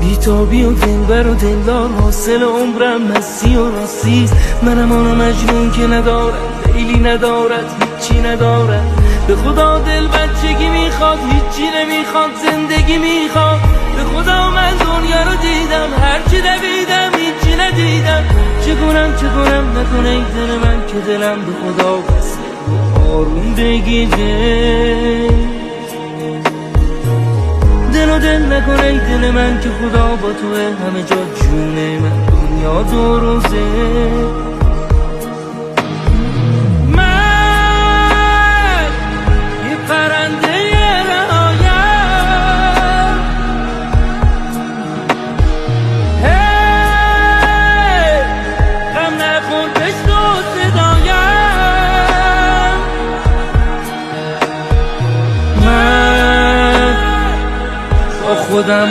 بیتابی و دلبر و دلدار، حاصل عمرم مستی و راستیست. منم آن مجنون که ندارد لیلی، ندارد هیچی ندارد. به خدا دل بچگی میخواد، هیچی نمیخواد، زندگی میخواد. به خدا من دنیا رو دیدم، هرچی دویدم هیچی ندیدم. چه کنم نکنه ای دل من که دلم به خدا بسته و آروم بگیره. دل نکنه ای دل من که خدا با توه، همه جا جونه من، دنیا دو روزه. من یه پرنده رهایم، هی غم نخور بشنو صدایم. من با خودم